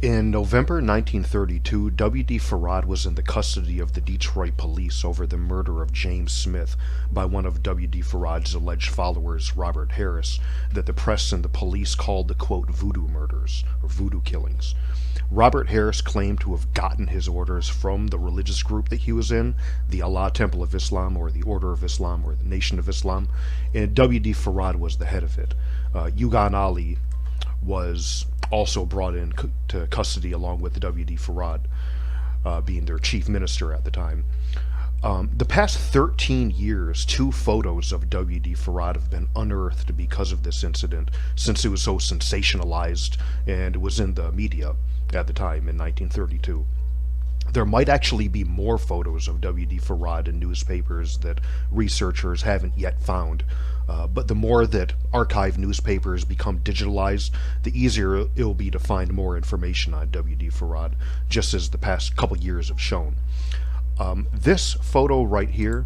In November 1932, W.D. Farad was in the custody of the Detroit police over the murder of James Smith by one of W.D. Farad's alleged followers, Robert Harris, that the press and the police called the, quote, Voodoo Murders, or Voodoo Killings. Robert Harris claimed to have gotten his orders from the religious group that he was in, the Allah Temple of Islam, or the Order of Islam, or the Nation of Islam, and W.D. Farad was the head of it. Yugan Ali was also brought in to custody along with W.D. Farad, being their chief minister at the time. The past 13 years, 2 photos of W.D. Farad have been unearthed because of this incident, since it was so sensationalized and it was in the media at the time in 1932. There might actually be more photos of W.D. Farad in newspapers that researchers haven't yet found. But the more that archive newspapers become digitalized, the easier it will be to find more information on W.D. Farad, just as the past couple years have shown. This photo right here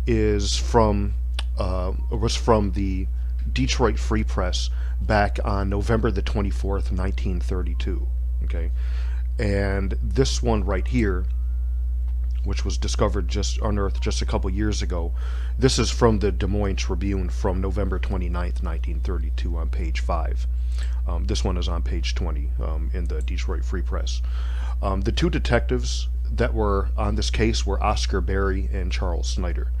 was from the Detroit Free Press back on November the 24th, 1932. Okay, and this one right here, which was unearthed just a couple years ago. This is from the Des Moines Tribune from November 29th, 1932 on page 5. This one is on page 20 in the Detroit Free Press. The 2 detectives that were on this case were Oscar Berry and Charles Snyder.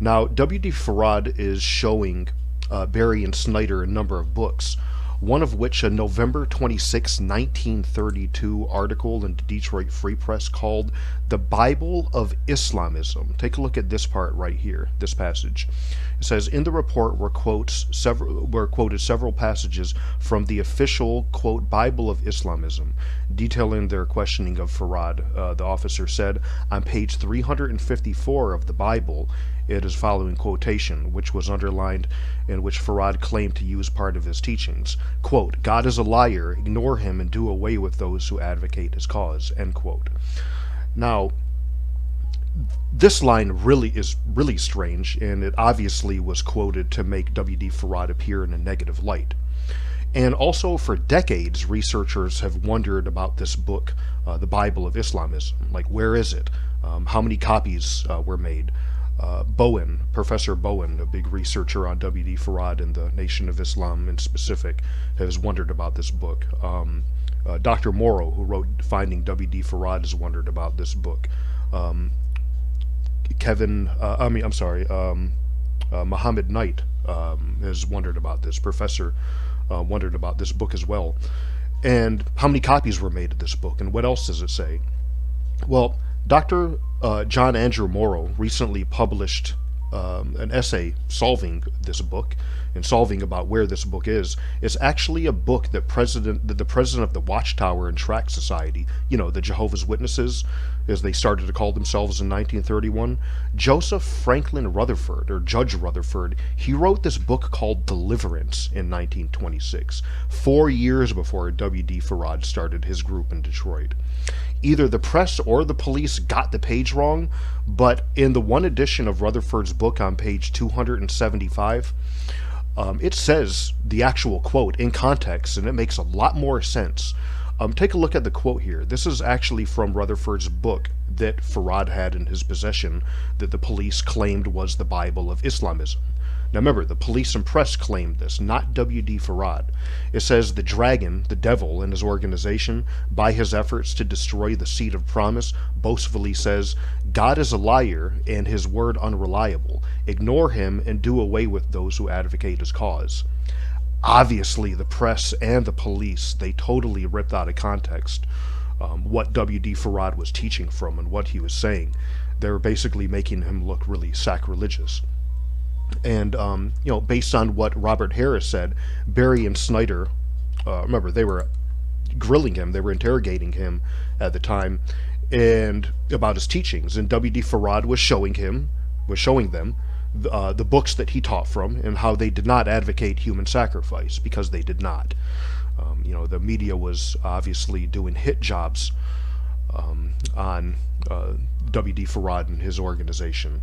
Now, W.D. Farad is showing Berry and Snyder a number of books, one of which a November 26, 1932 article in the Detroit Free Press called The Bible of Islamism. Take a look at this part right here, this passage. It says, in the report were quoted several passages from the official, quote, Bible of Islamism, detailing their questioning of Farad. The officer said, on page 354 of the Bible, it is following quotation, which was underlined, in which Farad claimed to use part of his teachings. Quote, God is a liar, ignore him and do away with those who advocate his cause, end quote. Now, this line is really strange, and it obviously was quoted to make W.D. Farad appear in a negative light. And also, for decades, researchers have wondered about this book, the Bible of Islamism. Like, where is it? How many copies were made? Professor Bowen, a big researcher on W.D. Farad and the Nation of Islam in specific, has wondered about this book. Dr. Morrow, who wrote Finding W.D. Farad, has wondered about this book. Muhammad Knight has wondered about this. Professor wondered about this book as well. And how many copies were made of this book, and what else does it say? Well, Dr. John Andrew Morrow recently published an essay solving this book and solving about where this book is. It's actually a book that the president of the Watchtower and Tract Society, the Jehovah's Witnesses, as they started to call themselves in 1931, Joseph Franklin Rutherford, or Judge Rutherford, he wrote this book called Deliverance in 1926, 4 years before W.D. Farad started his group in Detroit. Either the press or the police got the page wrong, but in the one edition of Rutherford's book on page 275, it says the actual quote in context, and it makes a lot more sense. Take a look at the quote here. This is actually from Rutherford's book that Farad had in his possession that the police claimed was the Bible of Islamism. Now remember, the police and press claimed this, not W.D. Farad. It says the dragon, the devil, and his organization, by his efforts to destroy the seed of promise, boastfully says, God is a liar and his word unreliable. Ignore him and do away with those who advocate his cause. Obviously, the press and the police, they totally ripped out of context what W.D. Farad was teaching from and what he was saying. They were basically making him look really sacrilegious. And, based on what Robert Harris said, Berry and Snyder, remember, they were grilling him, they were interrogating him at the time, and about his teachings. And W.D. Farad was showing them the books that he taught from and how they did not advocate human sacrifice, because they did not. The media was obviously doing hit jobs on W.D. Farad and his organization.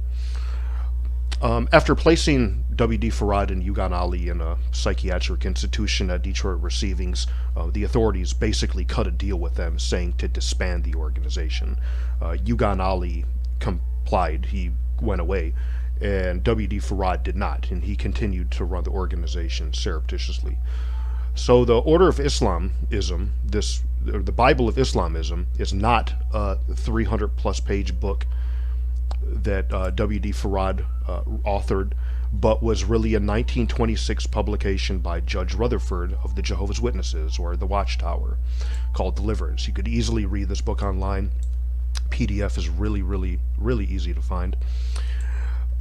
After placing W.D. Farad and Yugan Ali in a psychiatric institution at Detroit Receivings, the authorities basically cut a deal with them, saying to disband the organization. Yugan Ali complied; he went away, and W.D. Farad did not, and he continued to run the organization surreptitiously. So the Order of Islamism, the Bible of Islamism, is not a 300-plus page book that W.D. Farad authored, but was really a 1926 publication by Judge Rutherford of the Jehovah's Witnesses, or the Watchtower, called Deliverance. You could easily read this book online. PDF is really, really, really easy to find.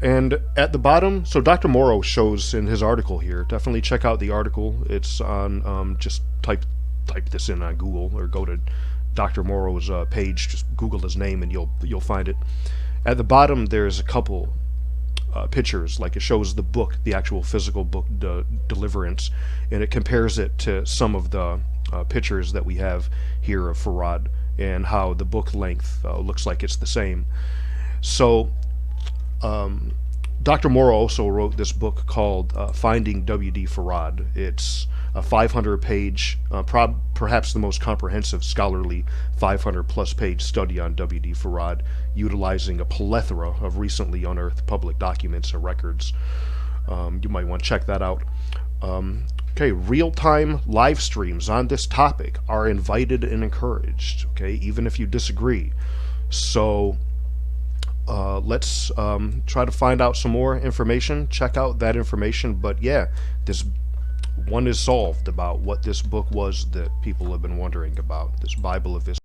And at the bottom, so Dr. Morrow shows in his article here, definitely check out the article. It's on, just type this in on Google, or go to Dr. Morrow's page, just Google his name and you'll find it. At the bottom, there's a couple pictures, like it shows the book, the actual physical book, Deliverance, and it compares it to some of the pictures that we have here of Farad, and how the book length looks like it's the same. So Dr. Morrow also wrote this book called Finding W.D. Farad. It's a 500-page, perhaps the most comprehensive scholarly 500-plus page study on W.D. Farad, utilizing a plethora of recently unearthed public documents and records. You might want to check that out. Okay, real-time live streams on this topic are invited and encouraged, okay, even if you disagree. So let's try to find out some more information, check out that information. But yeah, this one is solved about what this book was that people have been wondering about, this Bible of Islam.